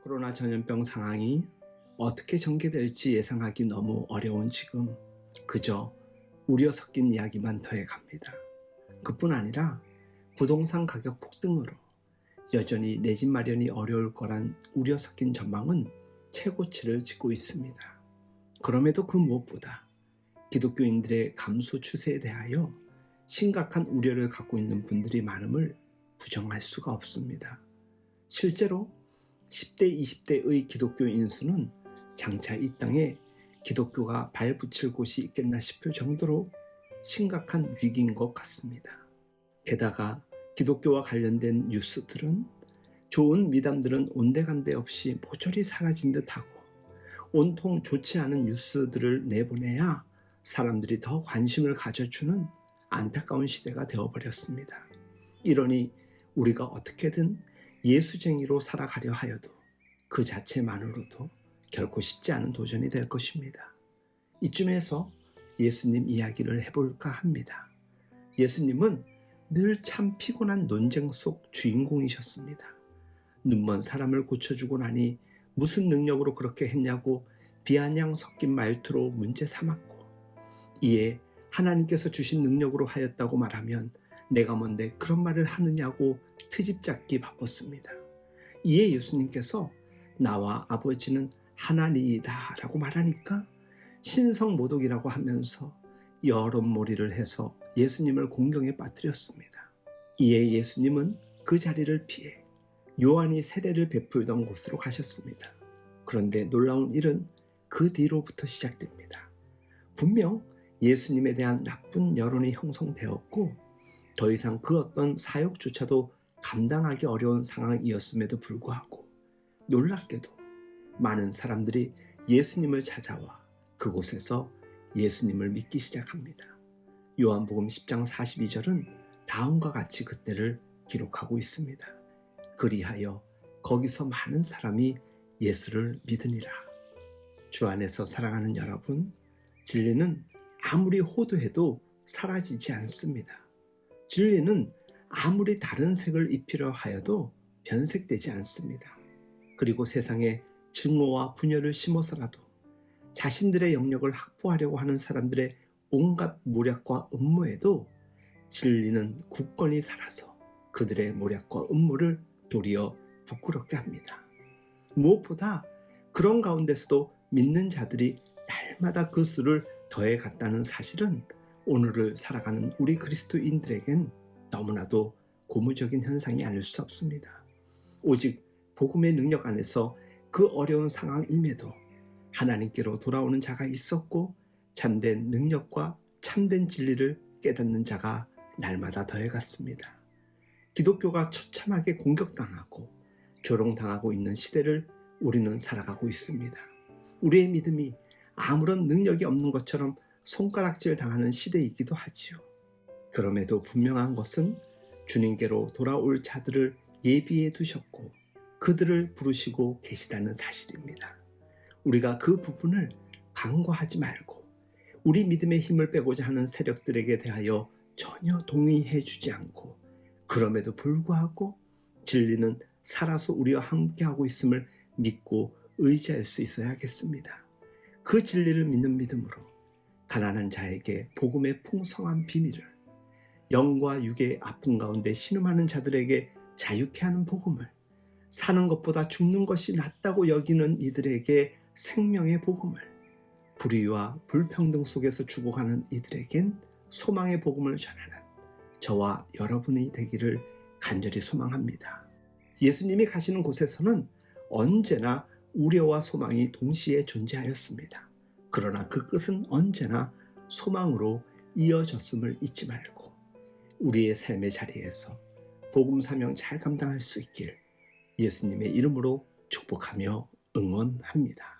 코로나 전염병 상황이 어떻게 전개될지 예상하기 너무 어려운 지금 그저 우려 섞인 이야기만 더해갑니다. 그뿐 아니라 부동산 가격 폭등으로 여전히 내 집 마련이 어려울 거란 우려 섞인 전망은 최고치를 찍고 있습니다. 그럼에도 그 무엇보다 기독교인들의 감소 추세에 대하여 심각한 우려를 갖고 있는 분들이 많음을 부정할 수가 없습니다. 실제로 10대, 20대의 기독교인 수는 장차 이 땅에 기독교가 발붙일 곳이 있겠나 싶을 정도로 심각한 위기인 것 같습니다. 게다가 기독교와 관련된 뉴스들은 좋은 미담들은 온데간데 없이 모조리 사라진 듯하고 온통 좋지 않은 뉴스들을 내보내야 사람들이 더 관심을 가져주는 안타까운 시대가 되어버렸습니다. 이러니 우리가 어떻게든 예수쟁이로 살아가려 하여도 그 자체만으로도 결코 쉽지 않은 도전이 될 것입니다. 이쯤에서 예수님 이야기를 해볼까 합니다. 예수님은 늘 참 피곤한 논쟁 속 주인공이셨습니다. 눈먼 사람을 고쳐주고 나니 무슨 능력으로 그렇게 했냐고 비아냥 섞인 말투로 문제 삼았고, 이에 하나님께서 주신 능력으로 하였다고 말하면 내가 뭔데 그런 말을 하느냐고 트집 잡기 바빴습니다. 이에 예수님께서 나와 아버지는 하나니이다 라고 말하니까 신성모독이라고 하면서 여론몰이를 해서 예수님을 공경에 빠뜨렸습니다. 이에 예수님은 그 자리를 피해 요한이 세례를 베풀던 곳으로 가셨습니다. 그런데 놀라운 일은 그 뒤로부터 시작됩니다. 분명 예수님에 대한 나쁜 여론이 형성되었고 더 이상 그 어떤 사역조차도 감당하기 어려운 상황이었음에도 불구하고 놀랍게도 많은 사람들이 예수님을 찾아와 그곳에서 예수님을 믿기 시작합니다. 요한복음 10장 42절은 다음과 같이 그때를 기록하고 있습니다. 그리하여 거기서 많은 사람이 예수를 믿으니라. 주 안에서 사랑하는 여러분, 진리는 아무리 호도해도 사라지지 않습니다. 진리는 아무리 다른 색을 입히려 하여도 변색되지 않습니다. 그리고 세상에 증오와 분열을 심어서라도 자신들의 영역을 확보하려고 하는 사람들의 온갖 모략과 음모에도 진리는 굳건히 살아서 그들의 모략과 음모를 도리어 부끄럽게 합니다. 무엇보다 그런 가운데서도 믿는 자들이 날마다 그 수를 더해갔다는 사실은 오늘을 살아가는 우리 그리스도인들에겐 너무나도 고무적인 현상이 아닐 수 없습니다. 오직 복음의 능력 안에서 그 어려운 상황임에도 하나님께로 돌아오는 자가 있었고 참된 능력과 참된 진리를 깨닫는 자가 날마다 더해갔습니다. 기독교가 처참하게 공격당하고 조롱당하고 있는 시대를 우리는 살아가고 있습니다. 우리의 믿음이 아무런 능력이 없는 것처럼 손가락질 당하는 시대이기도 하지요. 그럼에도 분명한 것은 주님께로 돌아올 자들을 예비해 두셨고 그들을 부르시고 계시다는 사실입니다. 우리가 그 부분을 간과하지 말고 우리 믿음의 힘을 빼고자 하는 세력들에게 대하여 전혀 동의해 주지 않고 그럼에도 불구하고 진리는 살아서 우리와 함께하고 있음을 믿고 의지할 수 있어야겠습니다. 그 진리를 믿는 믿음으로 가난한 자에게 복음의 풍성한 비밀을, 영과 육의 아픔 가운데 신음하는 자들에게 자유케 하는 복음을, 사는 것보다 죽는 것이 낫다고 여기는 이들에게 생명의 복음을, 불의와 불평등 속에서 죽어가는 이들에겐 소망의 복음을 전하는 저와 여러분이 되기를 간절히 소망합니다. 예수님이 가시는 곳에서는 언제나 우려와 소망이 동시에 존재하였습니다. 그러나 그 끝은 언제나 소망으로 이어졌음을 잊지 말고 우리의 삶의 자리에서 복음 사명 잘 감당할 수 있길 예수님의 이름으로 축복하며 응원합니다.